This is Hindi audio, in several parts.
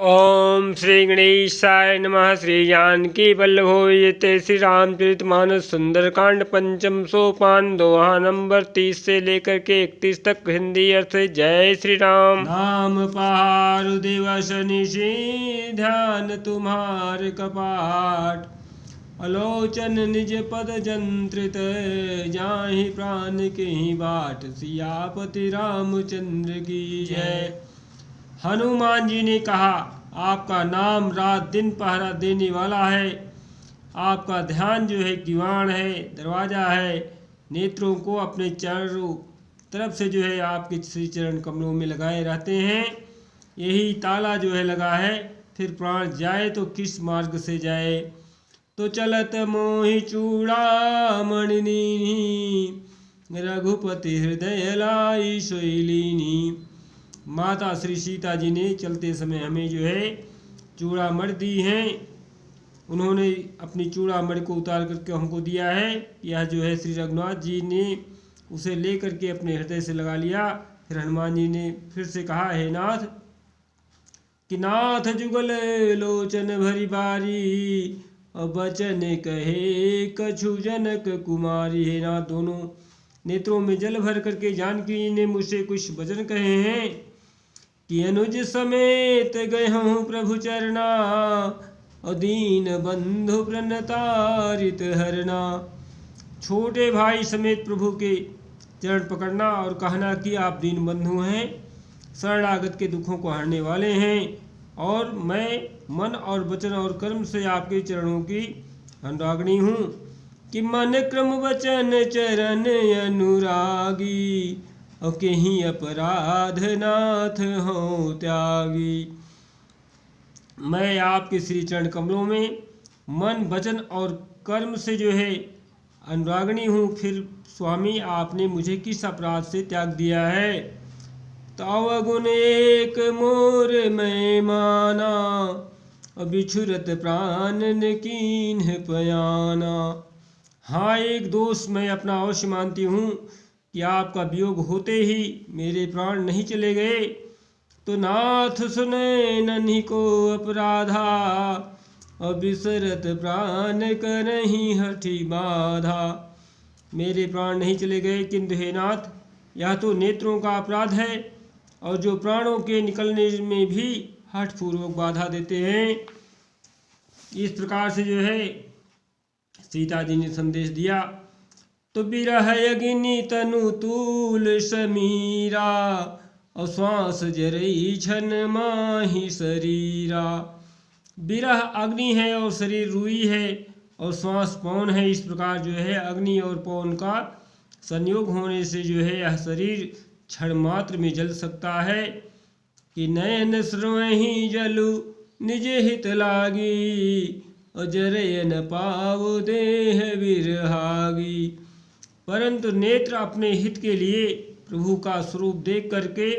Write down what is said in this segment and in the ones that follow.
ओम श्री गणेशाय नमः। श्री जानकी वल्लभोयते श्री रामचरितमानस सुंदरकांड पंचम सोपान दोहा नंबर 30 से लेकर के 31 तक हिंदी अर्थ। जय श्री राम। नाम पहाड़ दिवस निशि ध्यान तुम्हार कपाट, अलोचन निज पद जंत्रित जाहि प्राण के बाट। सियापति रामचंद्र की जय। हनुमान जी ने कहा, आपका नाम रात दिन पहरा देने वाला है। आपका ध्यान जो है किवाड़ है, दरवाज़ा है। नेत्रों को अपने चारों तरफ से जो है आपके श्री चरण कमलों में लगाए रहते हैं। यही ताला जो है लगा है। फिर प्राण जाए तो किस मार्ग से जाए। तो चलत मोहि चूड़ामणि लीनी, रघुपति हृदय लाई शैलीनी। माता श्री सीता जी ने चलते समय हमें जो है चूड़ामणि दी हैं। उन्होंने अपनी चूड़ामणि को उतार करके हमको दिया है। यह जो है श्री रघुनाथ जी ने उसे ले करके अपने हृदय से लगा लिया। फिर हनुमान जी ने फिर से कहा, हे नाथ, कि नाथ जुगल लोचन भरी बारी, और बचन कहे कछु जनक कुमारी। हे नाथ, दोनों नेत्रों में जल भर करके जानकी जी ने मुझसे कुछ वचन कहे हैं कि अनुज समेत गए हूँ प्रभु चरना, और दीन बंधु प्रणतारित हरना। छोटे भाई समेत प्रभु के चरण पकड़ना और कहना कि आप दीन बंधु हैं, शरणागत के दुखों को हरने वाले हैं, और मैं मन और वचन और कर्म से आपके चरणों की अनुरागिणी हूँ। कि मन क्रम वचन चरण अनुरागी, और कहीं अपराध नाथ हो त्यागी। मैं आपके श्री चरण कमलों में मन वचन और कर्म से जो है अनुरागिणी हूँ। फिर स्वामी, आपने मुझे किस अपराध से त्याग दिया है। तव गुण एक मोर मैं माना, और बिछुरत प्राण न कीन्ह पयाना। हाँ, एक दोष मैं अपना अवश्य मानती हूँ कि आपका वियोग होते ही मेरे प्राण नहीं चले गए। तो नाथ सुने नन्ही को अपराधा, और बिसरत प्राण करही हठी बाधा। मेरे प्राण नहीं चले गए, किंतु हे नाथ, यह तो नेत्रों का अपराध है, और जो प्राणों के निकलने में भी हठपूर्वक बाधा देते हैं। इस प्रकार से जो है सीता जी ने संदेश दिया। तो बिरह अग्नि तनु तूल समीरा, और श्वास जरई छन माही शरीरा। बिरह अग्नि है और शरीर रुई है, और श्वास पवन है। इस प्रकार जो है अग्नि और पवन का संयोग होने से जो है यह शरीर क्षण मात्र में जल सकता है। कि नयन स्रवहि जलु निज हित लागी, और जरय न पाव देह विरहागी। परंतु नेत्र अपने हित के लिए प्रभु का स्वरूप देख करके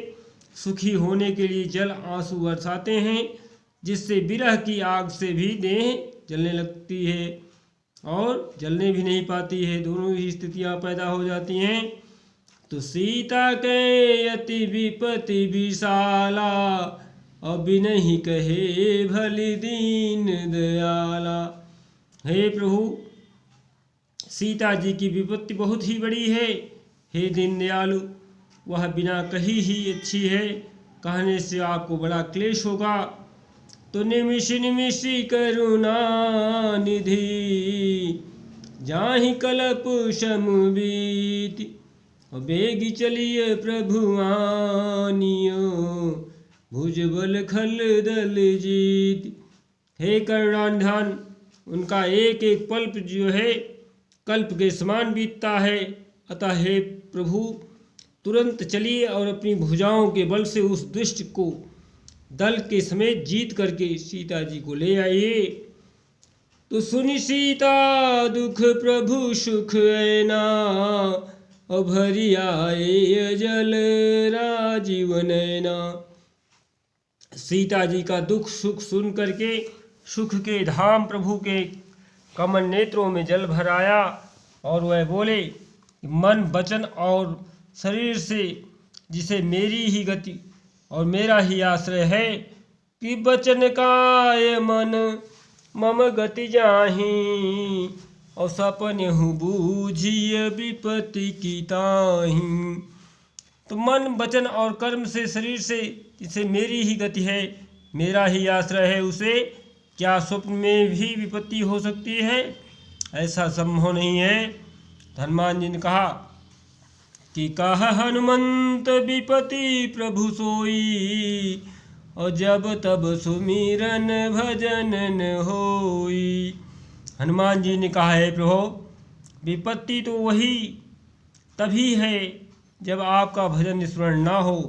सुखी होने के लिए जल आंसू बरसाते हैं, जिससे विरह की आग से भी देह जलने लगती है और जलने भी नहीं पाती है। दोनों ही स्थितियां पैदा हो जाती हैं। तो सीता के अति विपति विशाला, और बिनहि कहे भली दीन दयाला। हे प्रभु, सीता जी की विपत्ति बहुत ही बड़ी है। हे दीन दयालु, वह बिना कही ही अच्छी है। कहने से आपको बड़ा क्लेश होगा। तो निमिषि निमिषि करुणा निधि, जाहि कल्प समबीति। और बेगी चलिए प्रभु आनियो, भुजबल खल दल जीत। हे करुणानिधान, उनका एक एक पल जो है कल्प के समान बीतता है। अतः हे प्रभु, तुरंत चलिए और अपनी भुजाओं के बल से उस दुष्ट को दल के समेत जीत करके सीता जी को ले आइए। तो सुनि सीता दुख प्रभु सुख ऐना, और भरी आए जल राजीव नैना। सीता जी का दुख सुख सुन करके सुख के धाम प्रभु के कमल नेत्रों में जल भर आया, और वह बोले, मन वचन और शरीर से जिसे मेरी ही गति और मेरा ही आश्रय है, कि बचन काय मन मम गति जाहि, और सपन हूँ बूझिय विपत्ति की ताहि। तो मन वचन और कर्म से, शरीर से, इसे मेरी ही गति है, मेरा ही आश्रय है, उसे क्या स्वप्न में भी विपत्ति हो सकती है? ऐसा संभव नहीं है। हनुमान जी ने कहा कि कह हनुमंत विपत्ति प्रभु सोई, और जब तब सुमिरन भजन न होई। हनुमान जी ने कहा है प्रभु, विपत्ति तो वही तभी है जब आपका भजन स्मरण ना हो।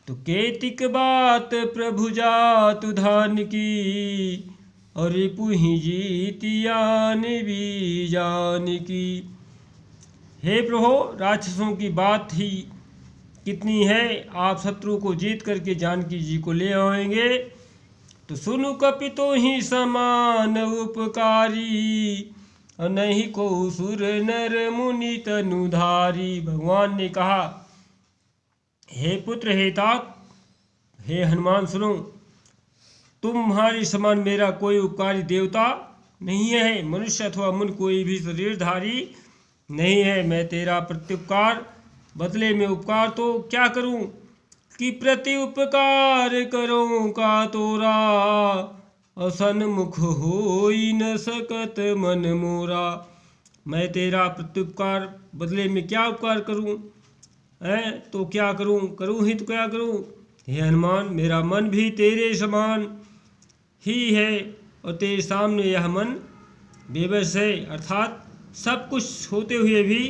तो केतिक बात प्रभु जातु धान की, और रिपु ही जीतियान भी जान की। हे प्रभु, राक्षसों की बात ही कितनी है, आप शत्रु को जीत करके जानकी जी को ले आएंगे। तो सुनु कपितो ही समान उपकारी, और नहीं को सुर नर मुनि तनुधारी। भगवान ने कहा, हे पुत्र, हे तात, हे हनुमान, सुनो, तुम्हारे समान मेरा कोई उपकारी देवता नहीं है, मनुष्य अथवा मुनि कोई भी शरीरधारी नहीं है। मैं तेरा प्रत्युपकार बदले में उपकार तो क्या करूं, कि प्रति उपकार करूं का तोरा, और सन्मुख होई न सकत मन मोरा। मैं तेरा प्रत्युपकार बदले में क्या उपकार करूं, तो क्या करूं ही तो क्या करूं। हे हनुमान, मेरा मन भी तेरे समान ही है, और तेरे सामने यह मन बेबस है। अर्थात सब कुछ होते हुए भी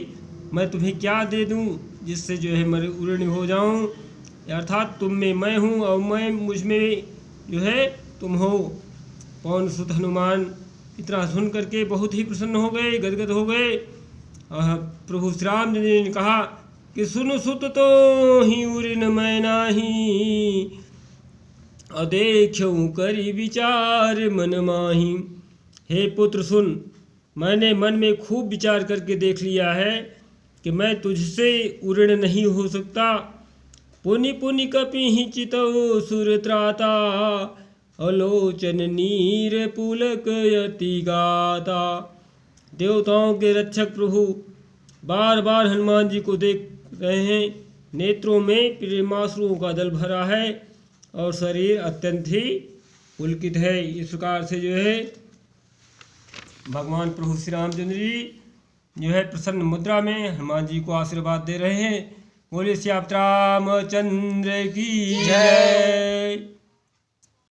मैं तुम्हें क्या दे दूं जिससे जो है मैं ऋणी हो जाऊं। अर्थात तुम में मैं हूं और मैं मुझ में जो है तुम हो। पवन सुत हनुमान इतना सुन करके बहुत ही प्रसन्न हो गए, गदगद हो गए। और प्रभु श्री राम जी ने कहा कि सुन सुत तो ही उरिन मैं नाही, और देखूं करी विचार मन माही। हे पुत्र सुन, मैंने मन में खूब विचार करके देख लिया है कि मैं तुझसे उऋण नहीं हो सकता। पुनि पुनि कपि ही चितौ सुर त्राता, अलोचन नीर पुलक यति गाता। देवताओं के रक्षक प्रभु बार बार हनुमान जी को देख रहे हैं, नेत्रों में प्रेमाश्रुओं का दल भरा है और शरीर अत्यंत ही पुलकित है। इस प्रकार से जो है भगवान प्रभु श्री रामचंद्र जी जो है प्रसन्न मुद्रा में हनुमान जी को आशीर्वाद दे रहे हैं। बोले श्री रामचंद्र की जय।